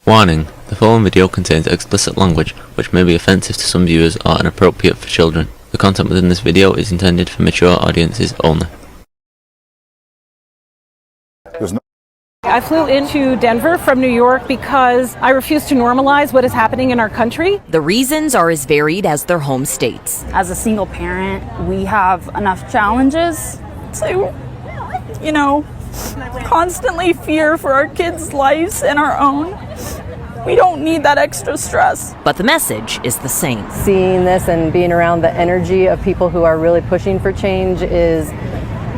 Warning: the following video contains explicit language which may be offensive to some viewers or inappropriate for children. The content within this video is intended for mature audiences only. I flew into Denver from New York because I refuse to normalize what is happening in our country. The reasons are as varied as their home states. As a single parent, we have enough challenges to, constantly fear for our kids' lives and our own. We don't need that extra stress. But the message is the same. Seeing this and being around the energy of people who are really pushing for change is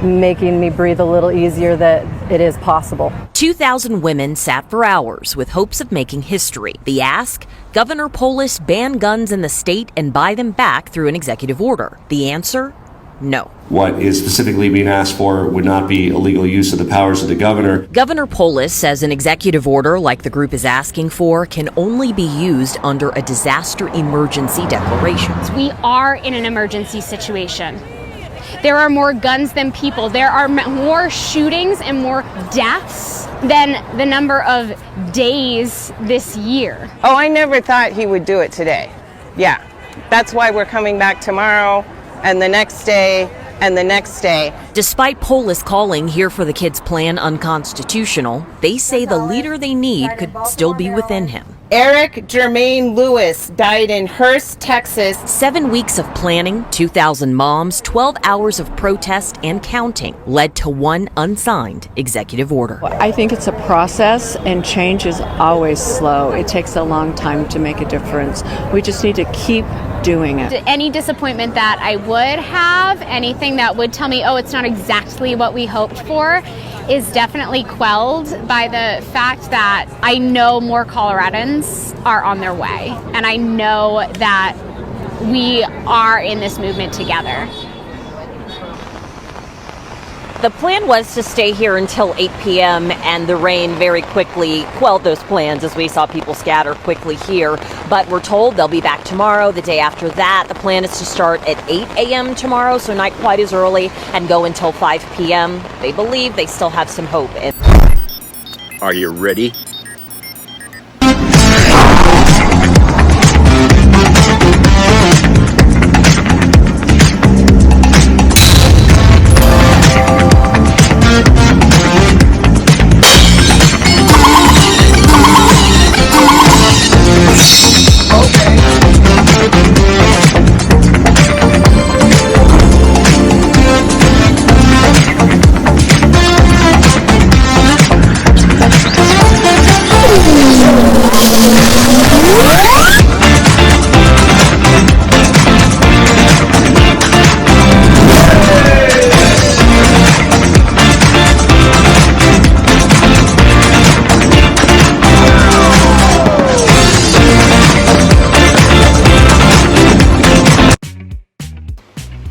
making me breathe a little easier that it is possible. 2,000 women sat for hours with hopes of making history. The ask? Governor Polis ban guns in the state and buy them back through an executive order. The answer? No. What is specifically being asked for would not be illegal use of the powers of the governor. Governor Polis says an executive order like the group is asking for can only be used under a disaster emergency declaration. We are in an emergency situation. There are more guns than people. There are more shootings and more deaths than the number of days this year. Oh, I never thought he would do it today. Yeah, that's why we're coming back tomorrow and the next day and the next day. Despite Polis calling Here for the Kids plan unconstitutional, they say the leader they need could still be within him. Eric Jermaine Lewis died in Hurst, Texas. 7 weeks of planning, 2,000 moms, 12 hours of protest and counting led to one unsigned executive order. I think it's a process, and change is always slow. It takes a long time to make a difference. We just need to keep doing it. Any disappointment that I would have, anything that would tell me, oh, it's not exactly what we hoped for, is definitely quelled by the fact that I know more Coloradans are on their way, and I know that we are in this movement together. The plan was to stay here until 8 p.m. and the rain very quickly quelled those plans as we saw people scatter quickly here. But we're told they'll be back tomorrow, the day after that. The plan is to start at 8 a.m. tomorrow, so not quite as early, and go until 5 p.m. They believe they still have some hope. Are you ready?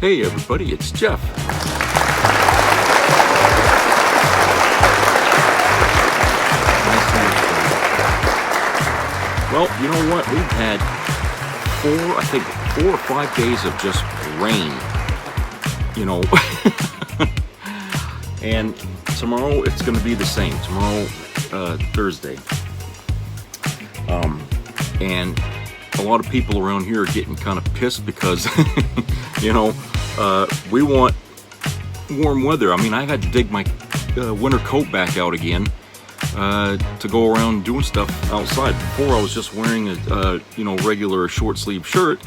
Hey everybody, it's Jeff. Well, you know what? We've had 4 or 5 days of just rain. And tomorrow it's going to be the same. Tomorrow, Thursday. And a lot of people around here are getting kind of pissed because, we want warm weather. I mean, I've had to dig my winter coat back out again to go around doing stuff outside. Before I was just wearing a, regular short sleeve shirt,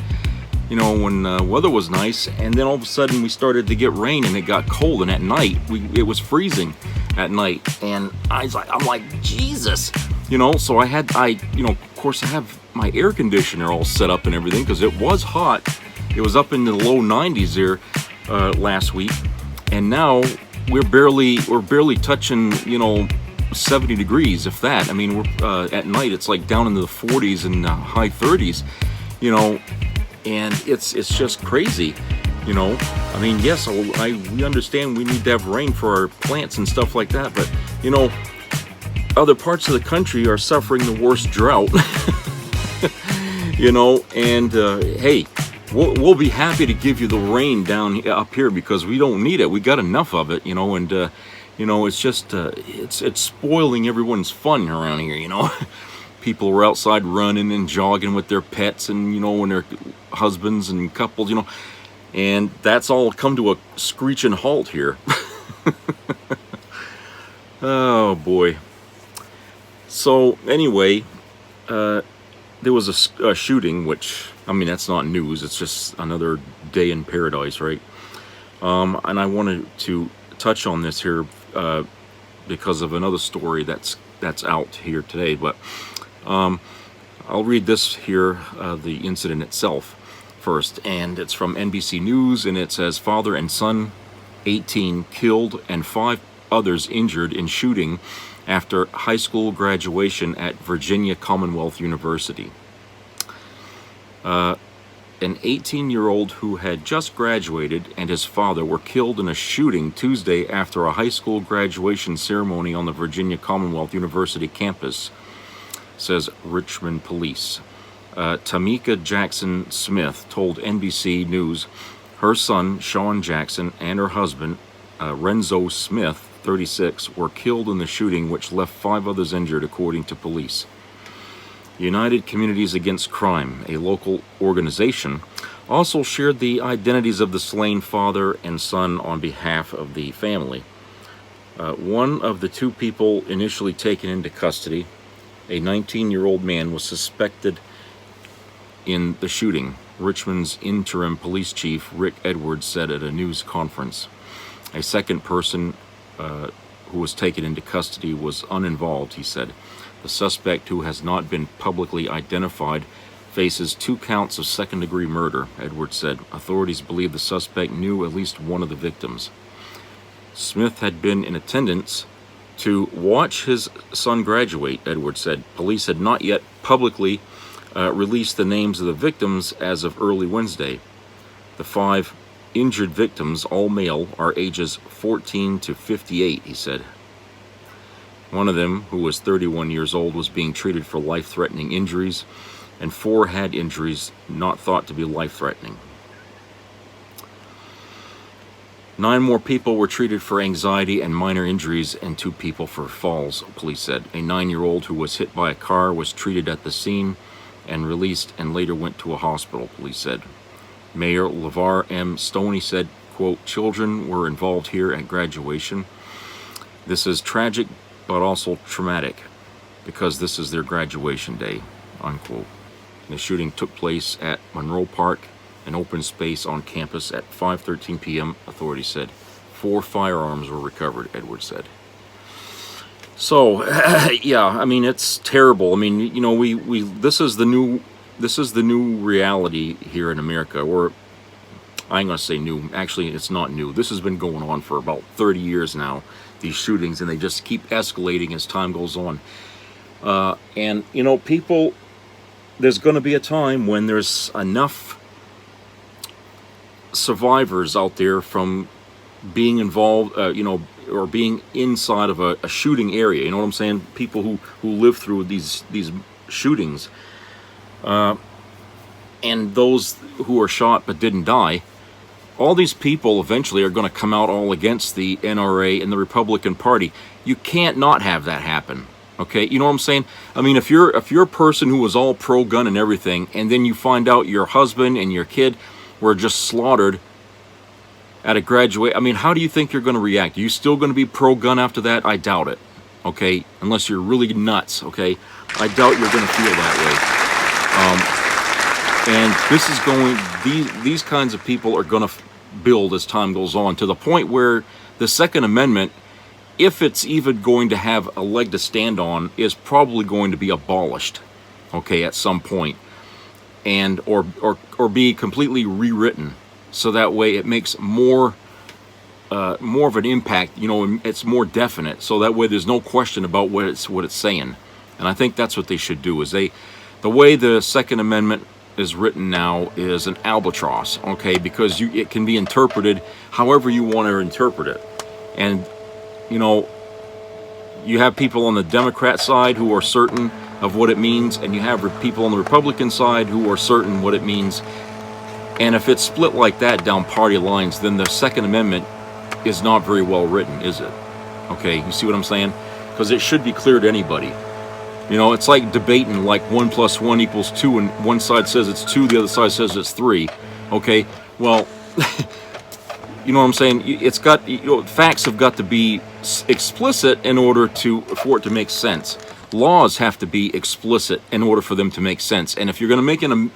when weather was nice, and then all of a sudden we started to get rain and it got cold, and at night, it was freezing at night, and I'm like, Jesus, so of course I have my air conditioner all set up and everything because it was hot. It was up in the low 90s there last week, and now we're barely touching 70 degrees, if that. I mean, we're at night it's like down into the 40s and high 30s, and it's just crazy. I mean, yes, we understand we need to have rain for our plants and stuff like that, but other parts of the country are suffering the worst drought. Hey, we'll be happy to give you the rain up here because we don't need it. We got enough of it, it's just it's spoiling everyone's fun around here. people were outside running and jogging with their pets and, you know, and their husbands and couples, you know, and that's all come to a screeching halt here. Oh boy. So anyway, there was a shooting, which, I mean, that's not news, it's just another day in paradise, right? And I wanted to touch on this here because of another story that's out here today, but I'll read this here, the incident itself first, and it's from NBC News, and it says, father and son, 18, killed and 5 others injured in shooting after high school graduation at Virginia Commonwealth University. An 18-year-old who had just graduated and his father were killed in a shooting Tuesday after a high school graduation ceremony on the Virginia Commonwealth University campus, says Richmond police. Tamika Jackson Smith told NBC News her son, Sean Jackson, and her husband, Renzo Smith, 36, were killed in the shooting, which left 5 others injured, according to police. United Communities Against Crime, a local organization, also shared the identities of the slain father and son on behalf of the family. One of the 2 people initially taken into custody, a 19-year-old man, was suspected in the shooting, Richmond's interim police chief Rick Edwards said at a news conference. A second person who was taken into custody was uninvolved, he said. The suspect, who has not been publicly identified, faces 2 counts of second-degree murder, Edwards said. Authorities believe the suspect knew at least one of the victims. Smith had been in attendance to watch his son graduate, Edwards said. Police had not yet publicly released the names of the victims as of early Wednesday. The 5 injured victims, all male, are ages 14 to 58, he said. One of them, who was 31 years old, was being treated for life-threatening injuries, and 4 had injuries not thought to be life-threatening. 9 more people were treated for anxiety and minor injuries, and 2 people for falls, police said. A 9-year-old who was hit by a car was treated at the scene and released and later went to a hospital, police said. Mayor LeVar M. Stoney said, quote, children were involved here at graduation. This is tragic, but also traumatic, because this is their graduation day, unquote. The shooting took place at Monroe Park, an open space on campus, at 5:13 p.m., authorities said. 4 firearms were recovered, Edwards said. So, yeah, I mean, it's terrible. I mean, you know, this is the new reality here in America. Or I ain't gonna say new. Actually, it's not new. This has been going on for about 30 years now, these shootings, and they just keep escalating as time goes on. And, you know, people, there's going to be a time when there's enough survivors out there from being involved, you know, or being inside of a shooting area. You know what I'm saying? People who live through these shootings, and those who are shot but didn't die. All these people eventually are going to come out all against the NRA and the Republican Party. You can't not have that happen. Okay, you know what I'm saying? I mean, if you're a person who was all pro-gun and everything, and then you find out your husband and your kid were just slaughtered at a graduate, I mean, how do you think you're going to react? Are you still going to be pro-gun after that? I doubt it. Okay, unless you're really nuts. Okay, I doubt you're going to feel that way. And this is going. These kinds of people are going to build as time goes on, to the point where the Second Amendment, if it's even going to have a leg to stand on, is probably going to be abolished, okay, at some point, and or be completely rewritten, so that way it makes more of an impact. You know, it's more definite, so that way there's no question about what it's saying. And I think that's what they should do. Is the way the Second Amendment is written now is an albatross, okay, because it can be interpreted however you want to interpret it. And you know, you have people on the Democrat side who are certain of what it means, and you have people on the Republican side who are certain what it means. And if it's split like that down party lines, then the Second Amendment is not very well written, is it? Okay, you see what I'm saying? Because it should be clear to anybody. You know, it's like debating like 1 + 1 = 2, and one side says it's 2, the other side says it's 3. Okay, well, you know what I'm saying? It's got, you know, facts have got to be explicit in order for it to make sense. Laws have to be explicit in order for them to make sense. And if you're going to make an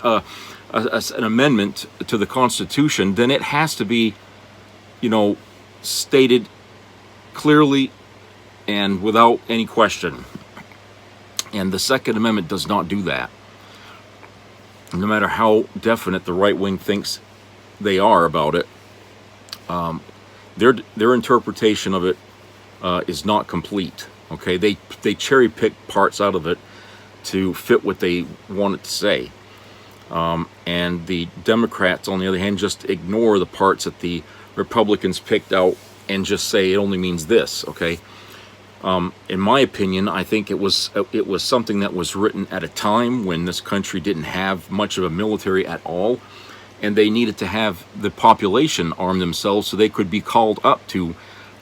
amendment to the Constitution, then it has to be, you know, stated clearly and without any question. And the Second Amendment does not do that. No matter how definite the right wing thinks they are about it, their interpretation of it is not complete. Okay, they cherry pick parts out of it to fit what they want it to say, and the Democrats, on the other hand, just ignore the parts that the Republicans picked out and just say it only means this. Okay. In my opinion, I think it was something that was written at a time when this country didn't have much of a military at all, and they needed to have the population arm themselves so they could be called up to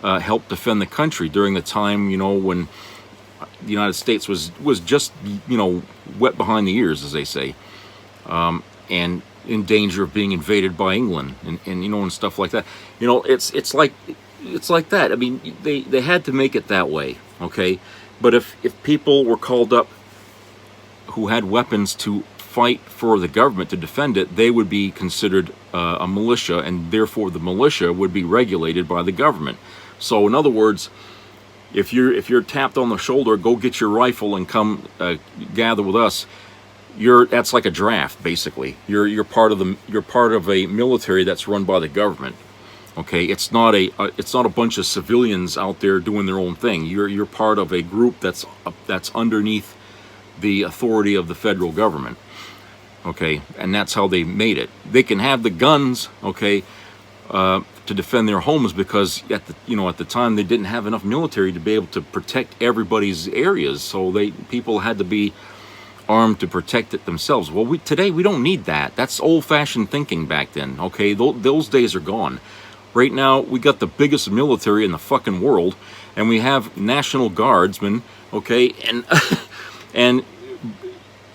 help defend the country during the time, you know, when the United States was just, you know, wet behind the ears, as they say, and in danger of being invaded by England and you know, and stuff like that. You know, it's like that. I mean, they had to make it that way, okay? But if people were called up who had weapons to fight for the government to defend it, they would be considered a militia, and therefore the militia would be regulated by the government. So in other words, if you're tapped on the shoulder, go get your rifle and come gather with us, that's like a draft, basically. You're part of a military that's run by the government. Okay, it's not a bunch of civilians out there doing their own thing. You're part of a group that's underneath the authority of the federal government. Okay, and that's how they made it. They can have the guns, okay, to defend their homes, because at the time they didn't have enough military to be able to protect everybody's areas. So people had to be armed to protect it themselves. Well, today we don't need that. That's old-fashioned thinking back then. Okay, those days are gone. Right now, we got the biggest military in the fucking world, and we have National Guardsmen, okay, and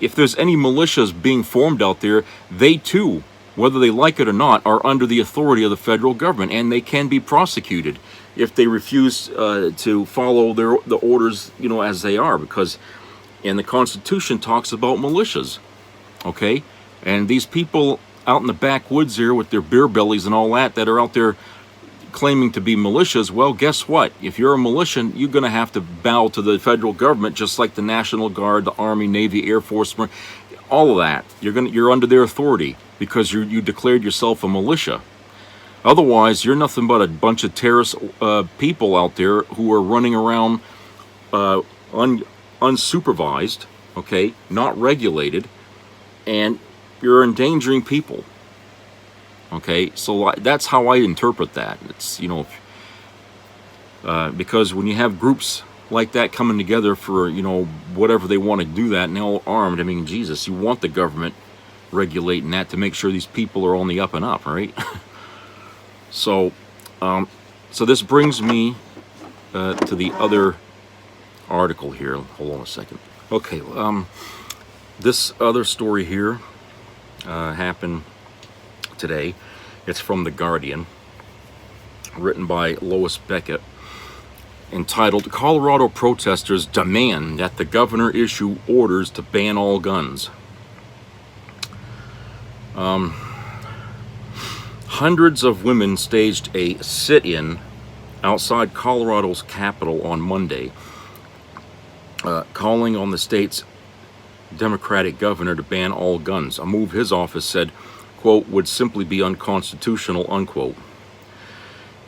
if there's any militias being formed out there, they too, whether they like it or not, are under the authority of the federal government, and they can be prosecuted if they refuse to follow the orders, you know, as they are, because and the Constitution talks about militias, okay, and these people out in the backwoods here with their beer bellies and all that are out there claiming to be militias, well, guess what? If you're a militia, you're going to have to bow to the federal government, just like the National Guard, the Army, Navy, Air Force, all of that. You're under their authority because you declared yourself a militia. Otherwise, you're nothing but a bunch of terrorist people out there who are running around unsupervised, okay, not regulated, and you're endangering people. Okay, so that's how I interpret that. It's, you know, because when you have groups like that coming together for, you know, whatever they want to do that, and they're all armed, I mean, Jesus, you want the government regulating that to make sure these people are on the up and up, right? So this brings me to the other article here. Hold on a second. Okay, this other story here happened today. It's from The Guardian, written by Lois Beckett, entitled "Colorado Protesters Demand That the Governor Issue Orders to Ban All Guns." Hundreds of women staged a sit-in outside Colorado's capital on Monday, calling on the state's Democratic governor to ban all guns, a move his office said, quote, would simply be unconstitutional, unquote.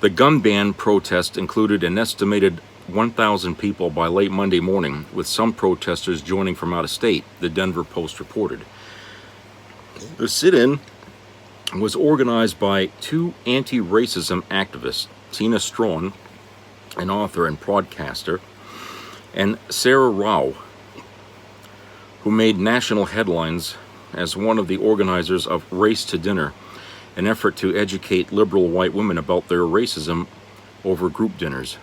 The gun ban protest included an estimated 1,000 people by late Monday morning, with some protesters joining from out of state, the Denver Post reported. The sit-in was organized by two anti-racism activists, Tina Strawn, an author and broadcaster, and Sarah Rao, who made national headlines as one of the organizers of Race to Dinner, an effort to educate liberal white women about their racism over group dinners.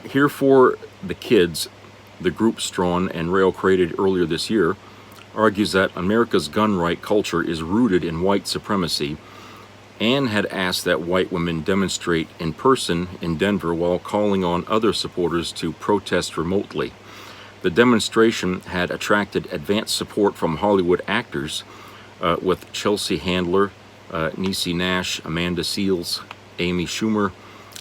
Here for the Kids, the group Strawn and Rail created earlier this year, argues that America's gun right culture is rooted in white supremacy, and had asked that white women demonstrate in person in Denver while calling on other supporters to protest remotely. The demonstration had attracted advanced support from Hollywood actors, with Chelsea Handler, Niecy Nash, Amanda Seales, Amy Schumer,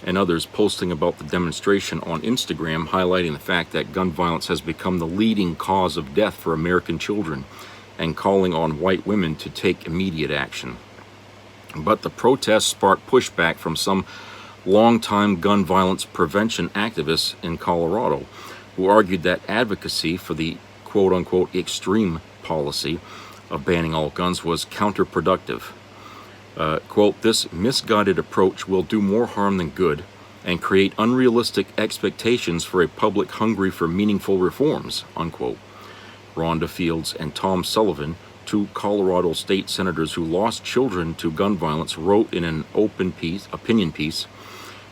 and others posting about the demonstration on Instagram, highlighting the fact that gun violence has become the leading cause of death for American children, and calling on white women to take immediate action. But the protests sparked pushback from some longtime gun violence prevention activists in Colorado, who argued that advocacy for the quote-unquote extreme policy of banning all guns was counterproductive. Quote, this misguided approach will do more harm than good and create unrealistic expectations for a public hungry for meaningful reforms, unquote. Rhonda Fields and Tom Sullivan, two Colorado state senators who lost children to gun violence, wrote in an opinion piece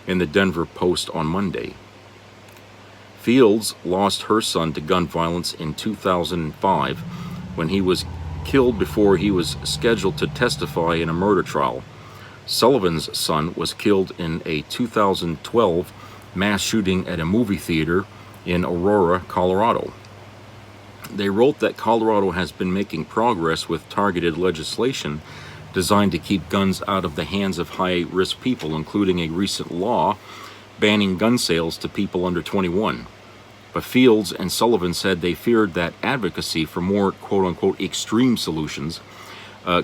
in the Denver Post on Monday. Fields lost her son to gun violence in 2005 when he was killed before he was scheduled to testify in a murder trial. Sullivan's son was killed in a 2012 mass shooting at a movie theater in Aurora, Colorado. They wrote that Colorado has been making progress with targeted legislation designed to keep guns out of the hands of high-risk people, including a recent law banning gun sales to people under 21. But Fields and Sullivan said they feared that advocacy for more quote-unquote extreme solutions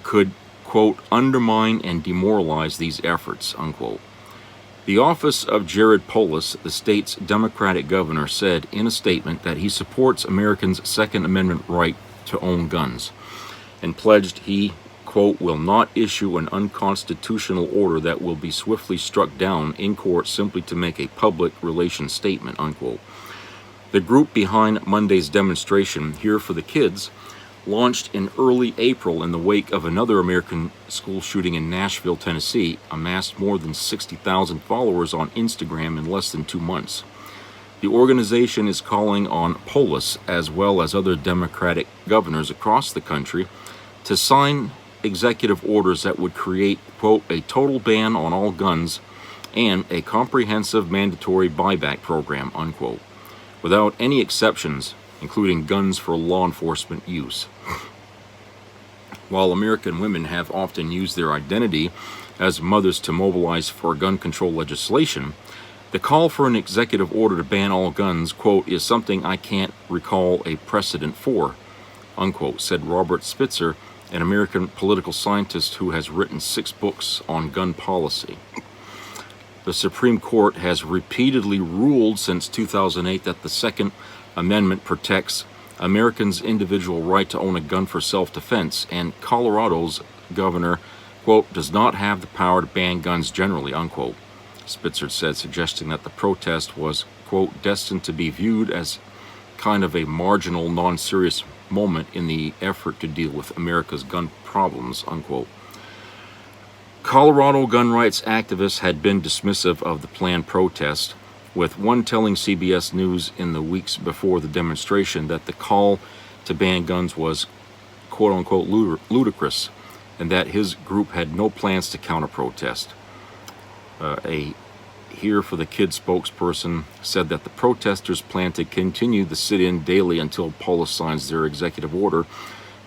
could, quote, undermine and demoralize these efforts, unquote. The office of Jared Polis, the state's Democratic governor, said in a statement that he supports Americans' Second Amendment right to own guns, and pledged he, quote, will not issue an unconstitutional order that will be swiftly struck down in court simply to make a public relations statement, unquote. The group behind Monday's demonstration, Here for the Kids, launched in early April in the wake of another American school shooting in Nashville, Tennessee, amassed more than 60,000 followers on Instagram in less than 2 months. The organization is calling on Polis, as well as other Democratic governors across the country, to sign executive orders that would create, quote, a total ban on all guns and a comprehensive mandatory buyback program, unquote, without any exceptions, including guns for law enforcement use. While American women have often used their identity as mothers to mobilize for gun control legislation, the call for an executive order to ban all guns, quote, is something I can't recall a precedent for, unquote, said Robert Spitzer, an American political scientist who has written 6 books on gun policy. The Supreme Court has repeatedly ruled since 2008 that the Second Amendment protects Americans' individual right to own a gun for self-defense, and Colorado's governor, quote, does not have the power to ban guns generally, unquote, Spitzer said, suggesting that the protest was, quote, destined to be viewed as kind of a marginal, non-serious moment in the effort to deal with America's gun problems, unquote. Colorado gun rights activists had been dismissive of the planned protest, with one telling CBS News in the weeks before the demonstration that the call to ban guns was quote-unquote ludicrous, and that his group had no plans to counter-protest. A Here for the Kids spokesperson said that the protesters plan to continue the sit-in daily until Polis signs their executive order,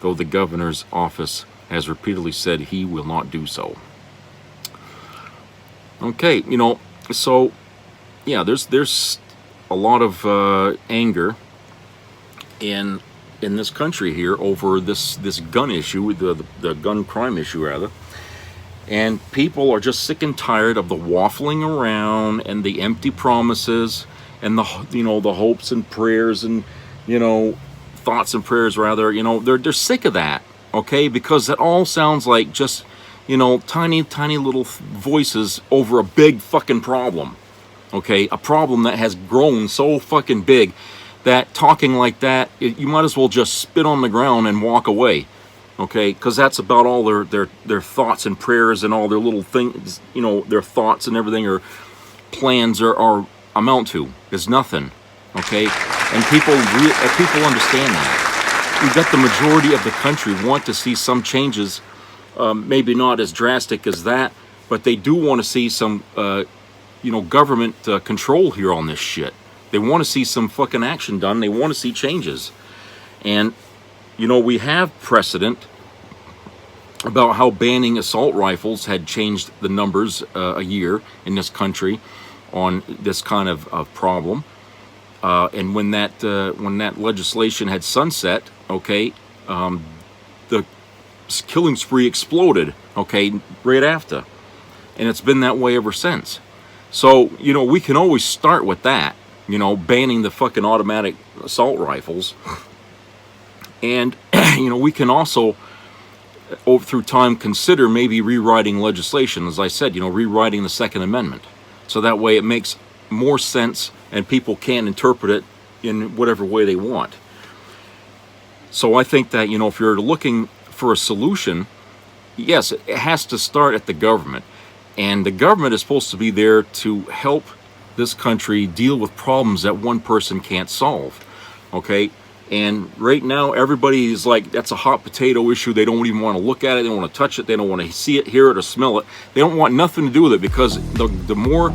though the governor's office has repeatedly said he will not do so. Okay, so yeah, there's a lot of anger in this country here over this gun issue, the gun crime issue rather, and people are just sick and tired of the waffling around and the empty promises and the hopes and prayers and thoughts and prayers rather. They're sick of that, okay, because it all sounds like just tiny little voices over a big fucking problem. Okay, a problem that has grown so fucking big that talking like that, you might as well just spit on the ground and walk away. Okay, because that's about all their thoughts and prayers and all their little things, their thoughts and everything or plans are amount to is nothing. okay? And people understand that. We've got the majority of the country want to see some changes, maybe not as drastic as that, but they do want to see some, government control here on this shit. They want to see some fucking action done. They want to see changes. And, we have precedent about how banning assault rifles had changed the numbers a year in this country on this kind of problem. And when that legislation had sunset, okay, the killing spree exploded, okay, right after. And it's been that way ever since. So, we can always start with that, banning the fucking automatic assault rifles. And, we can also, through time, consider maybe rewriting legislation. As I said, rewriting the Second Amendment. So that way it makes more sense and people can interpret it in whatever way they want. So I think that, if you're looking for a solution, yes, it has to start at the government. And the government is supposed to be there to help this country deal with problems that one person can't solve. Okay? And right now, everybody is like, that's a hot potato issue. They don't even want to look at it. They don't want to touch it. They don't want to see it, hear it, or smell it. They don't want nothing to do with it, because the more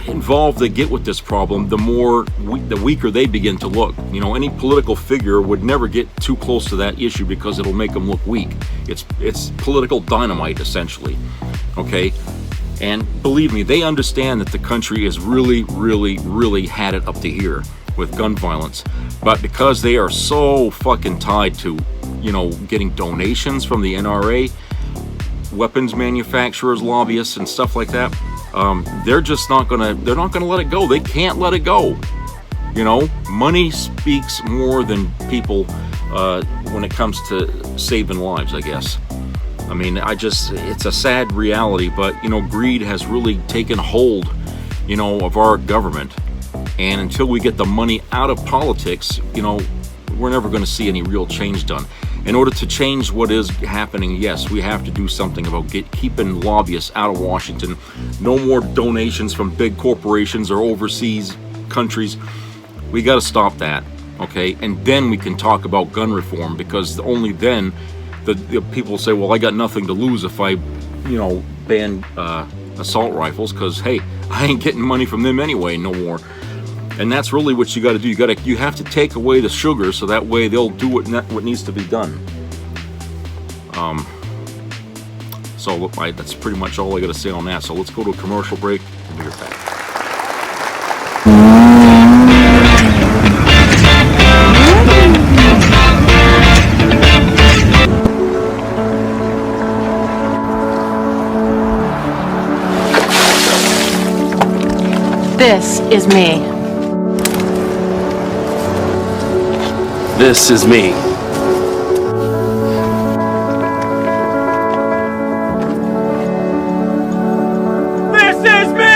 involved they get with this problem, the weaker they begin to look. Any political figure would never get too close to that issue because it'll make them look weak. It's political dynamite, essentially. Okay? And believe me, they understand that the country is really, really, really had it up to here with gun violence. But because they are so fucking tied to, getting donations from the NRA, weapons manufacturers, lobbyists, and stuff like that, they're not gonna let it go. They can't let it go. Money speaks more than people when it comes to saving lives, I guess. I mean, it's a sad reality, but, greed has really taken hold, of our government. And until we get the money out of politics, we're never going to see any real change done. In order to change what is happening, yes, we have to do something about keeping lobbyists out of Washington. No more donations from big corporations or overseas countries. We got to stop that, okay? And then we can talk about gun reform, because only then the people say, well, I got nothing to lose if I, ban assault rifles, because, hey, I ain't getting money from them anyway no more. And that's really what you got to do. You have to take away the sugar, so that way they'll do what needs to be done. So that's pretty much all I got to say on that. So let's go to a commercial break. We'll be right back. This is me. This is me. This is me!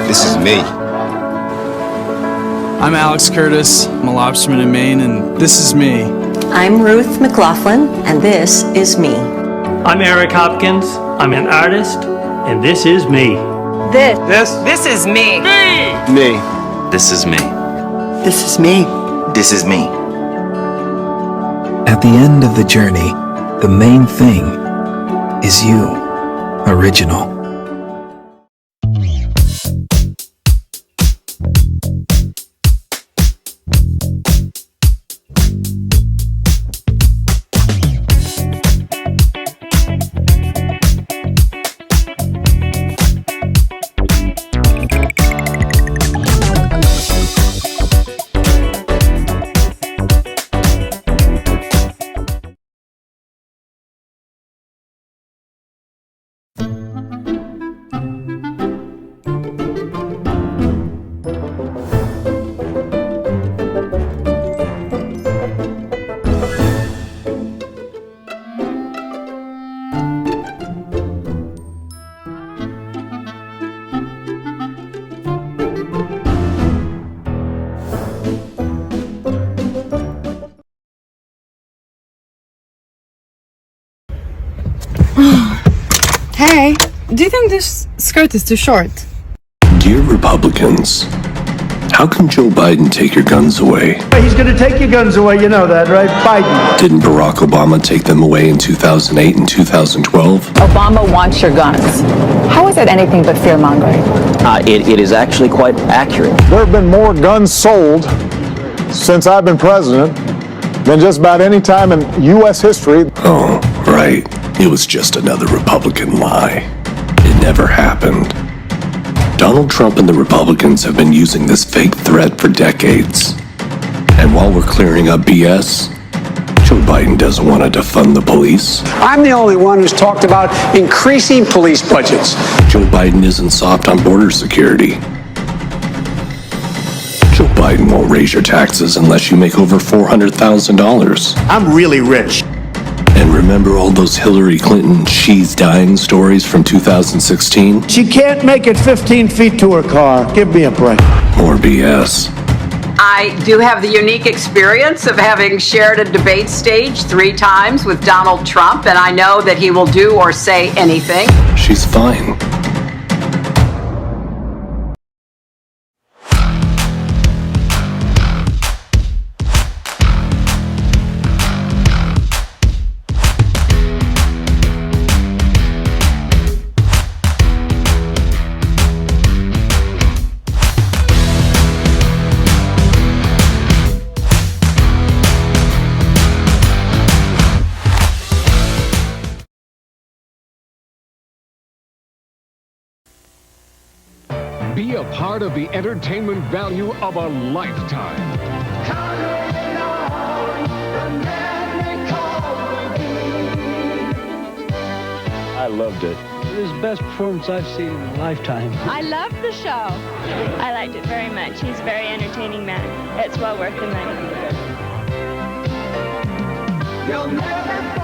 This is me. I'm Alex Curtis. I'm a lobsterman in Maine, and this is me. I'm Ruth McLaughlin, and this is me. I'm Eric Hopkins. I'm an artist, and this is me. This is me. Me. This is me. This is me. This is me. At the end of the journey, the main thing is you, original. Do you think this skirt is too short? Dear Republicans, how can Joe Biden take your guns away? He's going to take your guns away, you know that, right? Biden. Didn't Barack Obama take them away in 2008 and 2012? Obama wants your guns. How is that anything but fear-mongering? It is actually quite accurate. There have been more guns sold since I've been president than just about any time in U.S. history. Oh, right. It was just another Republican lie. It never happened. Donald Trump and the Republicans have been using this fake threat for decades. And while we're clearing up BS, Joe Biden doesn't want to defund the police. I'm the only one who's talked about increasing police budgets. Joe Biden isn't soft on border security. Joe Biden won't raise your taxes unless you make over $400,000. I'm really rich. And remember all those Hillary Clinton she's dying stories from 2016? She can't make it 15 feet to her car. Give me a break. More BS. I do have the unique experience of having shared a debate stage 3 times with Donald Trump, and I know that he will do or say anything. She's fine. Be a part of the entertainment value of a lifetime. I loved it. It was the best performance I've seen in a lifetime. I loved the show. I liked it very much. He's a very entertaining man. It's well worth the money.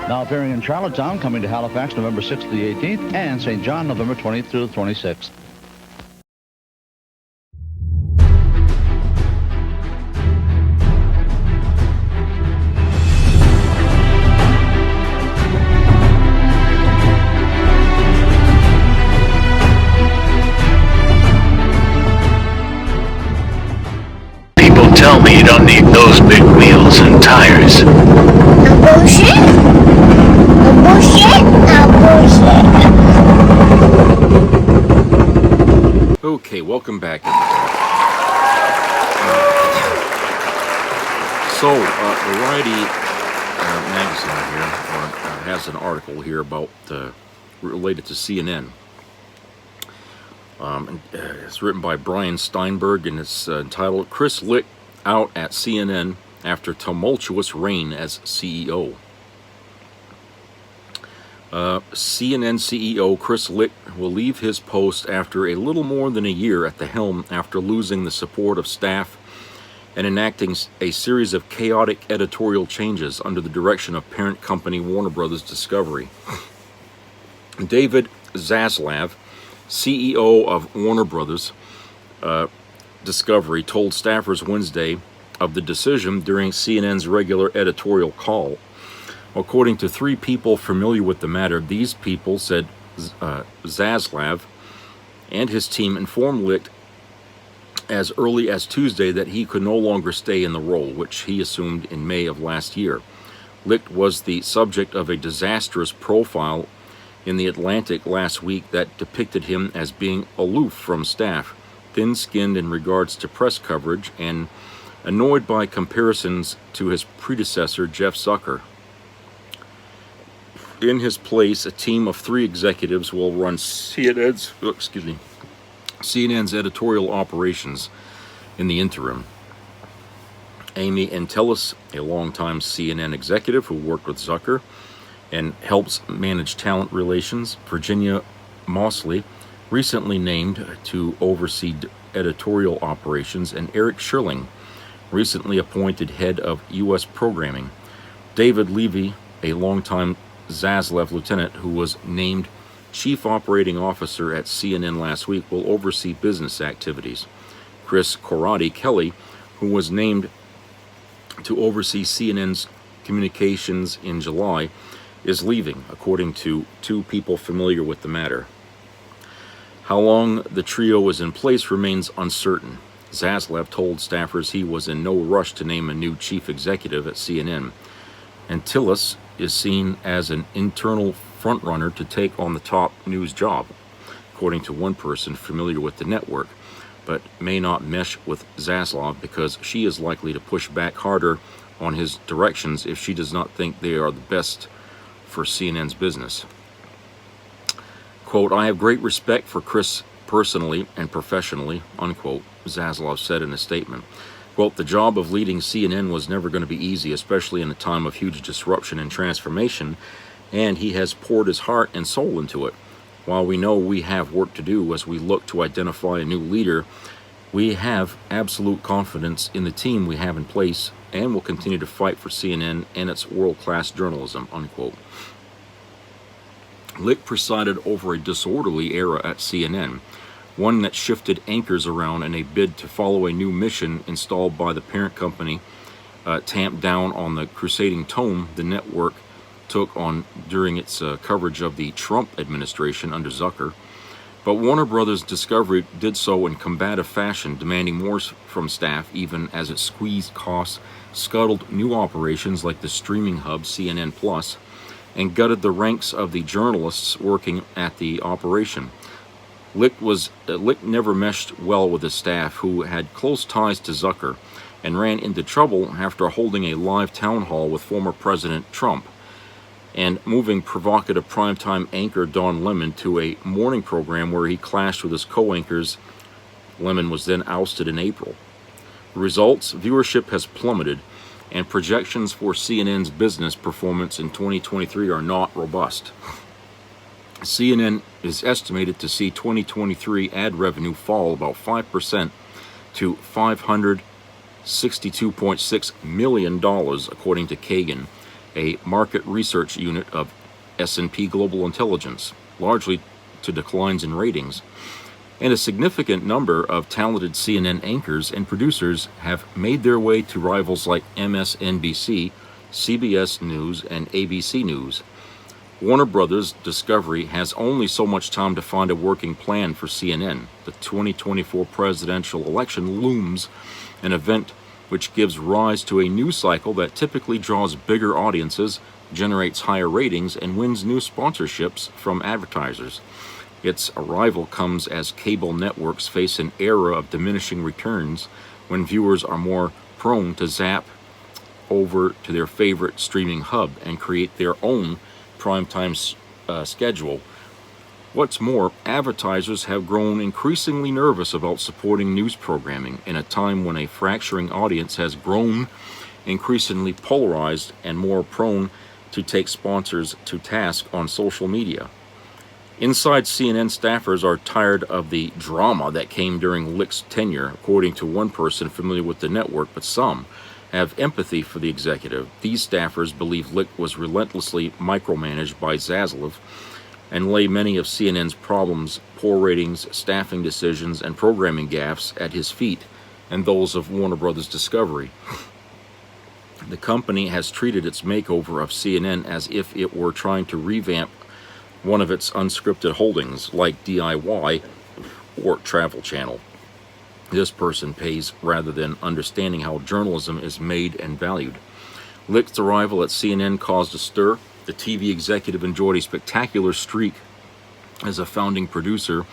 Now appearing in Charlottetown, coming to Halifax November 6th to the 18th, and St. John November 20th through the 26th. Tell me you don't need those big wheels and tires. Bullshit? Bullshit? Bullshit? Okay, welcome back, everybody. So, Variety magazine here has an article here about related to CNN. It's written by Brian Steinberg, and it's entitled "Chris Licht Out at CNN After Tumultuous Reign as CEO." CNN CEO Chris Licht will leave his post after a little more than a year at the helm after losing the support of staff and enacting a series of chaotic editorial changes under the direction of parent company Warner Brothers Discovery. David Zaslav, CEO of Warner Brothers Discovery, told staffers Wednesday of the decision during CNN's regular editorial call. According to 3 people familiar with the matter, these people said Zaslav and his team informed Licht as early as Tuesday that he could no longer stay in the role, which he assumed in May of last year. Licht was the subject of a disastrous profile in The Atlantic last week that depicted him as being aloof from staff, thin-skinned in regards to press coverage, and annoyed by comparisons to his predecessor, Jeff Zucker. In his place, a team of 3 executives will run CNN's editorial operations in the interim. Amy Entelis, a longtime CNN executive who worked with Zucker and helps manage talent relations. Virginia Mosley, recently named to oversee editorial operations, and Eric Schilling, recently appointed head of U.S. programming. David Levy, a longtime Zaslav lieutenant who was named chief operating officer at CNN last week, will oversee business activities. Chris Corradi Kelly, who was named to oversee CNN's communications in July, is leaving, according to 2 people familiar with the matter. How long the trio is in place remains uncertain. Zaslav told staffers he was in no rush to name a new chief executive at CNN. Antilis is seen as an internal frontrunner to take on the top news job, according to one person familiar with the network, but may not mesh with Zaslav because she is likely to push back harder on his directions if she does not think they are the best for CNN's business. Quote, I have great respect for Chris personally and professionally, unquote, Zaslav said in a statement. Quote, the job of leading CNN was never going to be easy, especially in a time of huge disruption and transformation, and he has poured his heart and soul into it. While we know we have work to do as we look to identify a new leader, we have absolute confidence in the team we have in place and will continue to fight for CNN and its world-class journalism, unquote. Licht presided over a disorderly era at CNN, one that shifted anchors around in a bid to follow a new mission installed by the parent company, tamped down on the crusading tone the network took on during its coverage of the Trump administration under Zucker. But Warner Brothers Discovery did so in combative fashion, demanding more from staff even as it squeezed costs, scuttled new operations like the streaming hub CNN Plus, and gutted the ranks of the journalists working at the operation. Licht never meshed well with his staff, who had close ties to Zucker, and ran into trouble after holding a live town hall with former President Trump, and moving provocative primetime anchor Don Lemon to a morning program where he clashed with his co-anchors. Lemon was then ousted in April. The results, viewership has plummeted, and projections for CNN's business performance in 2023 are not robust. CNN is estimated to see 2023 ad revenue fall about 5% to $562.6 million, according to Kagan, a market research unit of S&P Global Intelligence, largely to declines in ratings. And a significant number of talented CNN anchors and producers have made their way to rivals like MSNBC, CBS News, and ABC News. Warner Brothers Discovery has only so much time to find a working plan for CNN. The 2024 presidential election looms, an event which gives rise to a news cycle that typically draws bigger audiences, generates higher ratings, and wins new sponsorships from advertisers. Its arrival comes as cable networks face an era of diminishing returns when viewers are more prone to zap over to their favorite streaming hub and create their own primetime schedule. What's more, advertisers have grown increasingly nervous about supporting news programming in a time when a fracturing audience has grown increasingly polarized and more prone to take sponsors to task on social media. Inside CNN staffers are tired of the drama that came during Licht's tenure, according to one person familiar with the network, but some have empathy for the executive. These staffers believe Licht was relentlessly micromanaged by Zaslav and lay many of CNN's problems, poor ratings, staffing decisions, and programming gaffes at his feet and those of Warner Brothers Discovery. The company has treated its makeover of CNN as if it were trying to revamp one of its unscripted holdings, like DIY or Travel Channel. This person pays rather than understanding how journalism is made and valued. Licht's arrival at CNN caused a stir. The TV executive enjoyed a spectacular streak as a founding producer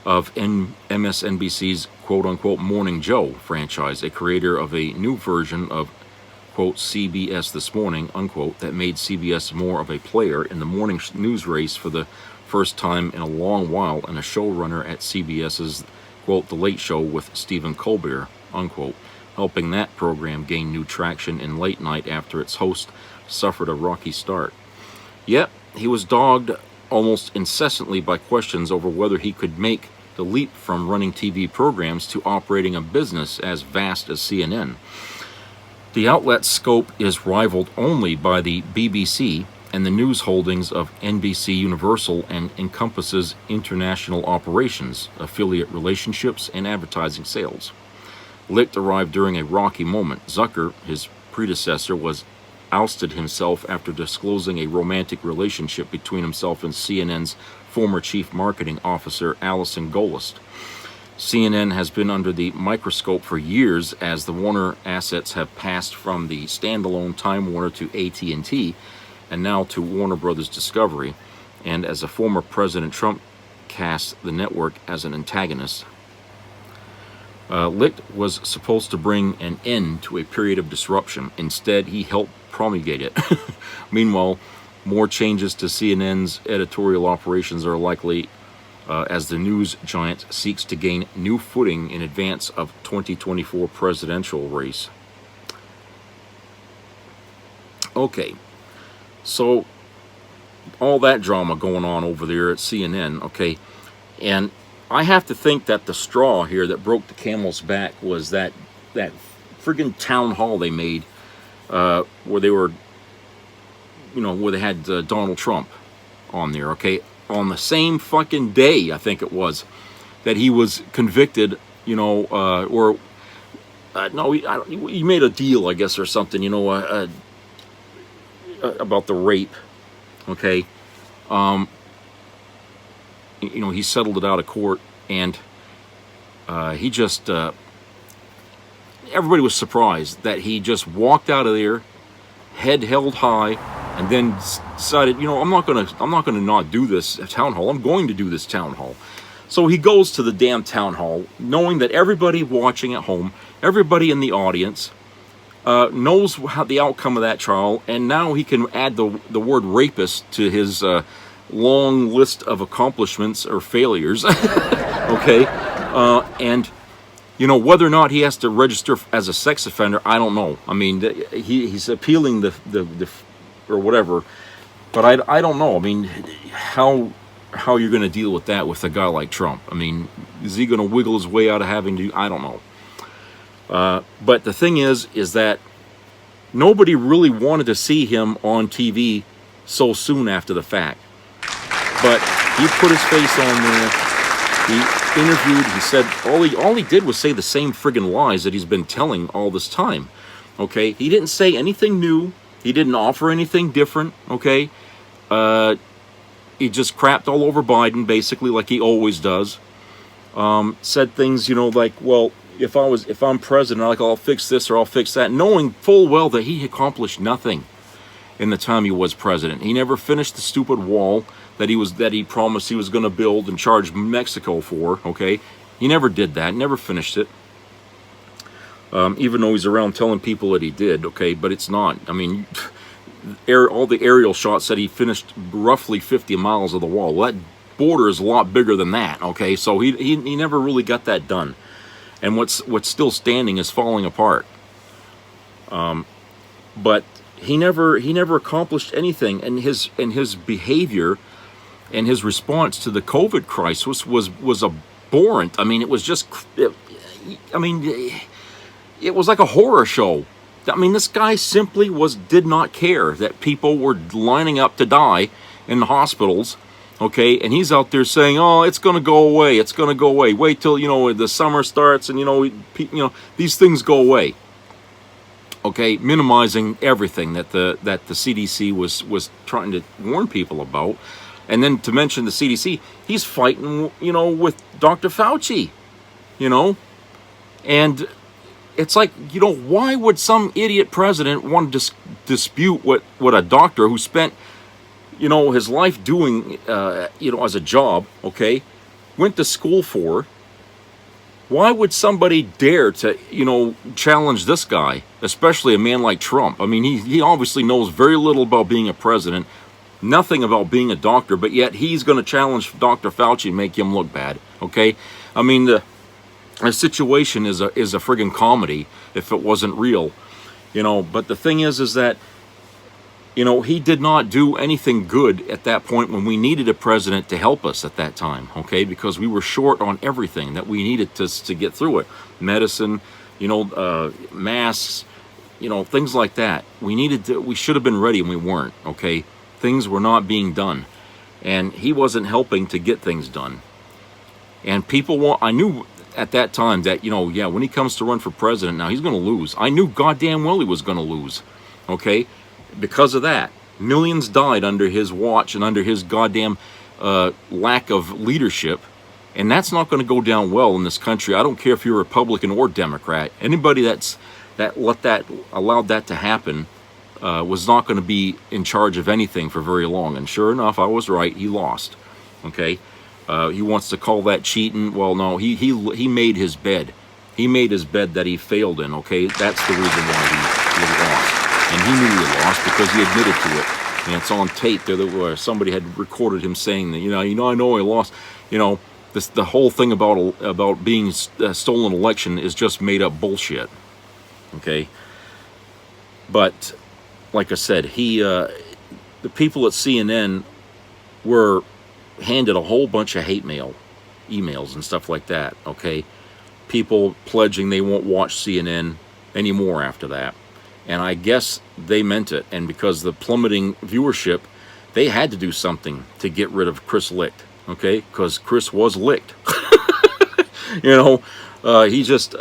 of MSNBC's quote-unquote Morning Joe franchise, a creator of a new version of quote CBS This Morning, unquote, that made CBS more of a player in the morning news race for the first time in a long while, and a showrunner at CBS's quote The Late Show with Stephen Colbert, unquote, helping that program gain new traction in late night after its host suffered a rocky start. Yet, he was dogged almost incessantly by questions over whether he could make the leap from running TV programs to operating a business as vast as CNN. The outlet's scope is rivaled only by the BBC and the news holdings of NBC Universal, and encompasses international operations, affiliate relationships, and advertising sales. Licht arrived during a rocky moment. Zucker, his predecessor, was ousted himself after disclosing a romantic relationship between himself and CNN's former chief marketing officer, Allison Gollust. CNN has been under the microscope for years as the Warner assets have passed from the standalone Time Warner to AT&T and now to Warner Brothers Discovery, and as a former President Trump cast the network as an antagonist. Licht was supposed to bring an end to a period of disruption. Instead, he helped promulgate it. Meanwhile, more changes to CNN's editorial operations are likely as the news giant seeks to gain new footing in advance of 2024 presidential race. Okay, so all that drama going on over there at CNN, okay, and I have to think that the straw here that broke the camel's back was that friggin' town hall they made where they were, where they had Donald Trump on there, okay, on the same fucking day, I think it was, that he was convicted, he made a deal, I guess, or something, about the rape, okay, he settled it out of court, and he just, everybody was surprised that he just walked out of there, head held high, and then decided, I'm not gonna not do this town hall. I'm going to do this town hall. So he goes to the damn town hall, knowing that everybody watching at home, everybody in the audience, knows how the outcome of that trial, and now he can add the word rapist to his long list of accomplishments or failures. Okay, and whether or not he has to register as a sex offender, I don't know. I mean, he's appealing the or whatever, but I don't know. I mean, how you're going to deal with that with a guy like Trump? I mean, is he going to wiggle his way out of having to? I don't know. But the thing is that nobody really wanted to see him on TV so soon after the fact. But he put his face on there. He interviewed. He said all he did was say the same friggin' lies that he's been telling all this time. Okay, he didn't say anything new. He didn't offer anything different. Okay, he just crapped all over Biden basically, like he always does. Said things, like, well, if I'm president, I'll fix this or I'll fix that, knowing full well that he accomplished nothing in the time he was president. He never finished the stupid wall that he promised he was going to build and charge Mexico for. Okay, he never did that. Never finished it. Even though he's around telling people that he did. Okay, but it's not. I mean, all the aerial shots said he finished roughly 50 miles of the wall. Well, that border is a lot bigger than that. Okay, so he never really got that done. And what's still standing is falling apart. But he never accomplished anything, and his behavior and his response to the COVID crisis was abhorrent. I mean, it was just, it was like a horror show. I mean, this guy simply did not care that people were lining up to die in the hospitals. Okay, and he's out there saying, "Oh, it's going to go away. It's going to go away. Wait till the summer starts, and these things go away." Okay, minimizing everything that the CDC was trying to warn people about, and then to mention the CDC, he's fighting, with Dr. Fauci, and it's like, why would some idiot president want to dispute what a doctor who spent his life doing, as a job, okay, went to school for? Why would somebody dare to, challenge this guy, especially a man like Trump? I mean, he obviously knows very little about being a president, nothing about being a doctor, but yet he's going to challenge Dr. Fauci and make him look bad, okay? I mean, the situation is a friggin' comedy if it wasn't real, but the thing is that, he did not do anything good at that point when we needed a president to help us at that time, okay? Because we were short on everything that we needed to get through it. Medicine, masks, things like that. We should have been ready and we weren't, okay? Things were not being done. And he wasn't helping to get things done. And I knew at that time that, when he comes to run for president, now he's going to lose. I knew goddamn well he was going to lose, okay? because of that. Millions died under his watch and under his goddamn lack of leadership. And that's not going to go down well in this country. I don't care if you're Republican or Democrat. Anybody allowed that to happen was not going to be in charge of anything for very long. And sure enough, I was right. He lost. Okay, he wants to call that cheating. Well, no, he made his bed. He made his bed that he failed in. Okay, that's the reason why he lost, and he knew he lost because he admitted to it. And it's on tape there where somebody had recorded him saying that, I know I lost. The whole thing about being a stolen election is just made up bullshit. Okay, but like I said, the people at CNN were handed a whole bunch of hate mail, emails and stuff like that. Okay, people pledging they won't watch CNN anymore after that, and I guess they meant it. And because the plummeting viewership, they had to do something to get rid of Chris Licht. Okay, because Chris was licked. He just,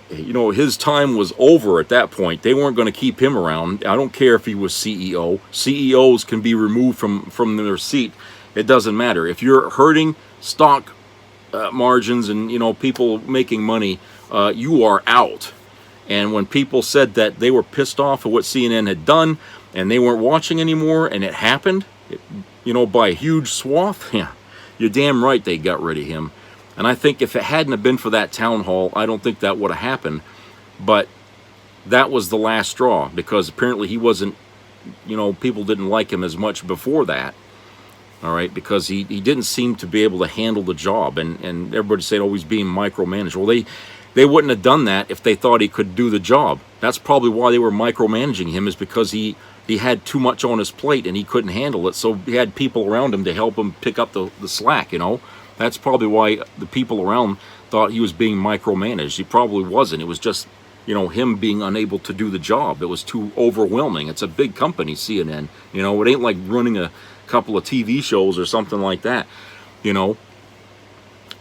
his time was over at that point. They weren't going to keep him around. I don't care if he was CEO. CEOs can be removed from their seat. It doesn't matter. If you're hurting stock margins and, people making money, you are out. And when people said that they were pissed off at what CNN had done and they weren't watching anymore, and it happened, by a huge swath, yeah, you're damn right they got rid of him. And I think if it hadn't have been for that town hall, I don't think that would have happened. But that was the last straw, because apparently he wasn't, people didn't like him as much before that. All right, because he didn't seem to be able to handle the job. And everybody said, oh, he's being micromanaged. Well, they wouldn't have done that if they thought he could do the job. That's probably why they were micromanaging him, is because he had too much on his plate and he couldn't handle it. So he had people around him to help him pick up the slack, That's probably why the people around him thought he was being micromanaged. He probably wasn't. It was just, him being unable to do the job. It was too overwhelming. It's a big company, CNN. It ain't like running a couple of TV shows or something like that,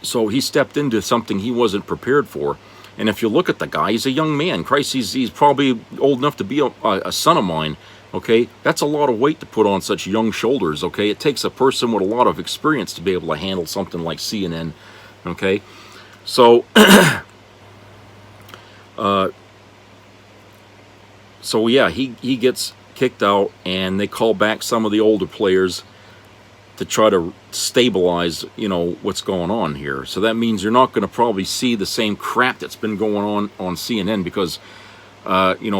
So he stepped into something he wasn't prepared for. And if you look at the guy, he's a young man. Christ, he's probably old enough to be a son of mine. Okay, that's a lot of weight to put on such young shoulders. Okay, it takes a person with a lot of experience to be able to handle something like CNN. Okay, so yeah, he gets kicked out, and they call back some of the older players to try to stabilize, what's going on here. So that means you're not going to probably see the same crap that's been going on CNN, because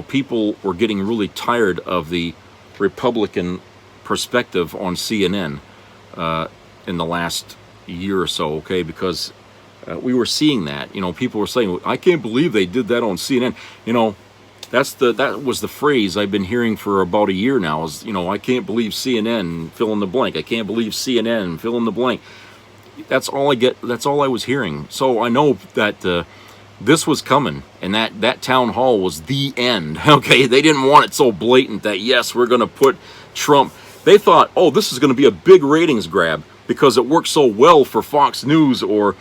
people were getting really tired of the Republican perspective on CNN in the last year or so, okay? Because we were seeing that. People were saying, I can't believe they did that on CNN. That was the phrase I've been hearing for about a year now, is, I can't believe CNN, fill in the blank. I can't believe CNN, fill in the blank. That's all I get. That's all I was hearing. So I know that this was coming, and that town hall was the end. Okay, they didn't want it so blatant that, yes, we're going to put Trump. They thought, oh, this is going to be a big ratings grab because it works so well for Fox News or,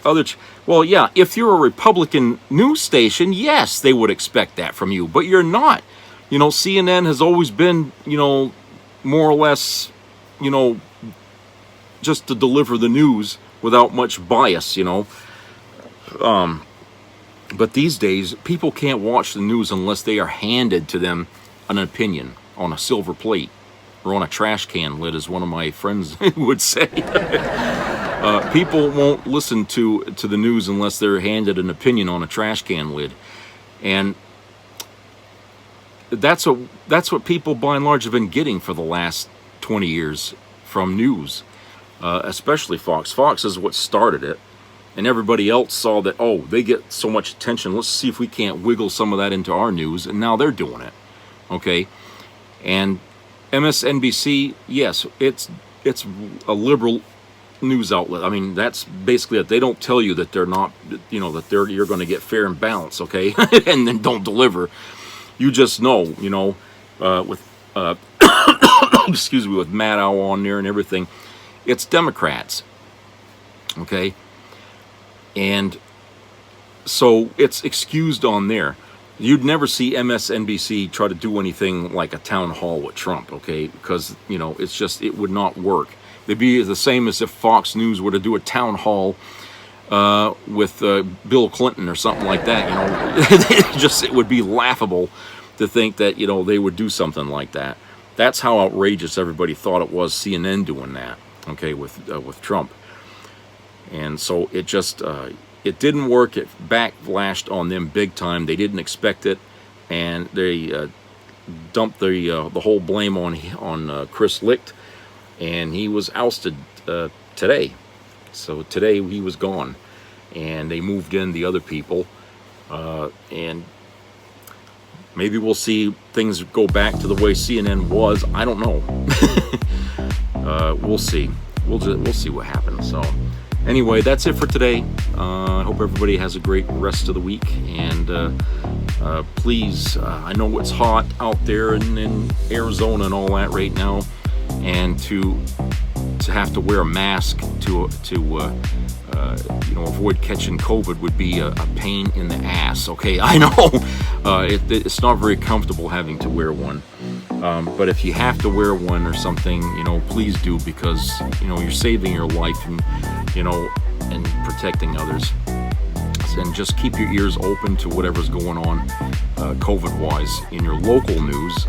other. Well, yeah, if you're a Republican news station, yes, they would expect that from you, but you're not. CNN has always been, more or less, just to deliver the news without much bias, But these days, people can't watch the news unless they are handed to them an opinion on a silver plate or on a trash can lid, as one of my friends would say. People won't listen to the news unless they're handed an opinion on a trash can lid. And that's what people by and large have been getting for the last 20 years from news, especially Fox. Fox is what started it. And everybody else saw that, oh, they get so much attention, let's see if we can't wiggle some of that into our news, and now they're doing it, okay? And MSNBC, yes, it's a liberal news outlet. I mean, that's basically it. They don't tell you that they're not, that you're going to get fair and balanced, okay? And then don't deliver. You just know, with, excuse me, with Maddow on there and everything, it's Democrats, okay? And so it's excused on there. you'd never see MSNBC try to do anything like a town hall with Trump, okay? Because, you know, it's just, it would not work. It'd be the same as if Fox News were to do a town hall with Bill Clinton or something like that, you know. It would be laughable to think that, you know, they would do something like that. That's how outrageous everybody thought it was, CNN doing that, okay, with Trump. And so it just, it didn't work. It backlashed on them big time. They didn't expect it, and they dumped the whole blame on Chris Licht, and he was ousted today. So today he was gone, and they moved in the other people, and maybe we'll see things go back to the way CNN was. I don't know. We'll see. We'll see what happens. So anyway, that's it for today. I hope everybody has a great rest of the week, and please, I know it's hot out there in Arizona and all that right now, and to have to wear a mask to you know, avoid catching COVID would be a pain in the ass. Okay, I know it's not very comfortable having to wear one, but if you have to wear one or something, you know, please do, because, you know, you're saving your life, and, you know, and protecting others. And just keep your ears open to whatever's going on COVID-wise in your local news.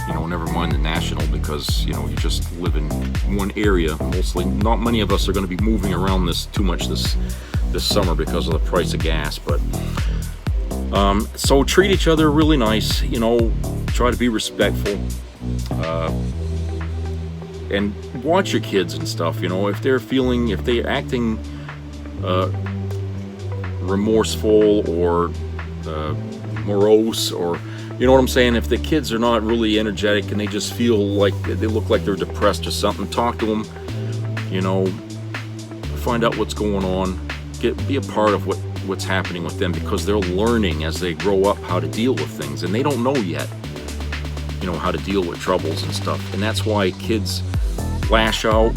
You know, never mind the national, because, you know, you just live in one area. Mostly, not many of us are going to be moving around too much this summer because of the price of gas. But so treat each other really nice. You know, try to be respectful, and watch your kids and stuff. You know, if they're acting remorseful or morose, or, you know what I'm saying? If the kids are not really energetic and they just feel like they look like they're depressed or something, talk to them, you know, find out what's going on, be a part of what's happening with them, because they're learning as they grow up how to deal with things, and they don't know yet, you know, how to deal with troubles and stuff. And that's why kids lash out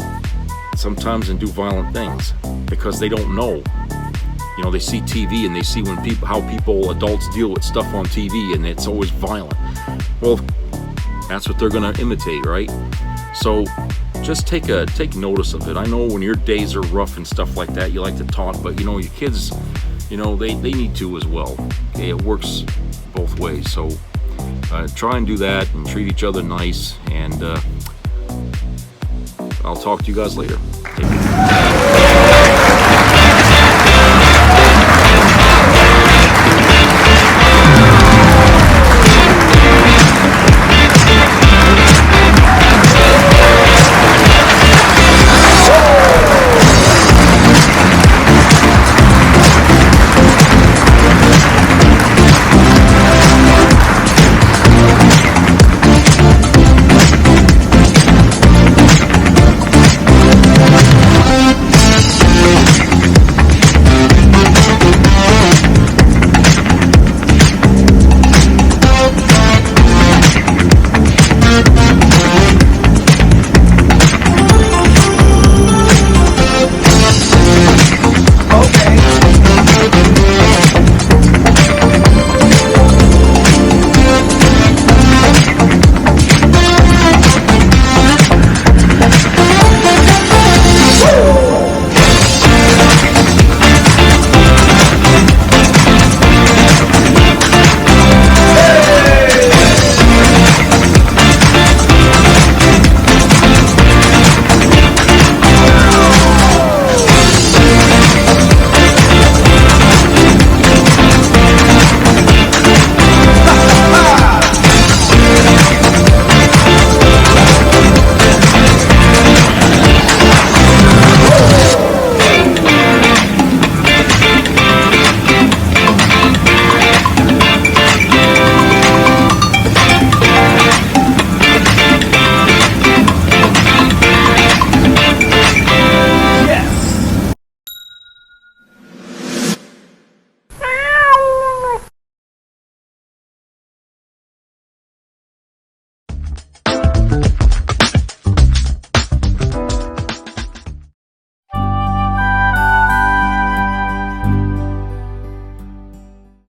sometimes and do violent things, because they don't know. You know, they see TV and they see how adults deal with stuff on TV, and it's always violent. Well, that's what they're going to imitate, right? So just take notice of it. I know when your days are rough and stuff like that, you like to talk, but, you know, your kids, you know, they need to as well. Okay, it works both ways. So try and do that and treat each other nice, and I'll talk to you guys later. Take care.